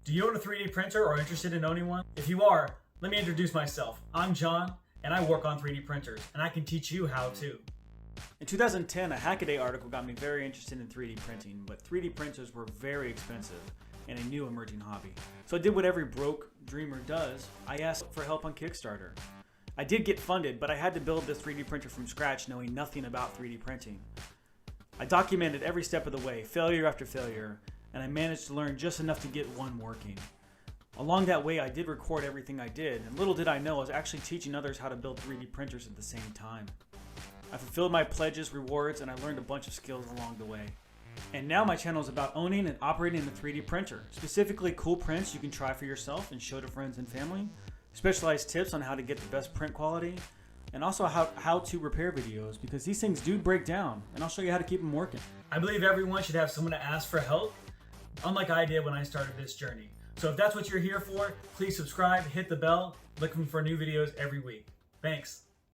Do you own a 3D printer or are interested in owning one? If you are, let me introduce myself. I'm John, and I work on 3D printers, and I can teach you how to. In 2010, a Hackaday article got me very interested in 3D printing, but 3D printers were very expensive and a new emerging hobby. So I did what every broke dreamer does. I asked for help on Kickstarter. I did get funded, but I had to build this 3D printer from scratch knowing nothing about 3D printing. I documented every step of the way, failure after failure, and I managed to learn just enough to get one working. Along that way, I did record everything I did, and little did I know I was actually teaching others how to build 3D printers at the same time. I fulfilled my pledges, rewards, and I learned a bunch of skills along the way. And now my channel is about owning and operating a 3D printer, specifically cool prints you can try for yourself and show to friends and family, specialized tips on how to get the best print quality, and also how to repair videos, because these things do break down, and I'll show you how to keep them working. I believe everyone should have someone to ask for help, unlike I did when I started this journey. So if that's what you're here for, please subscribe, hit the bell, looking for new videos every week. Thanks.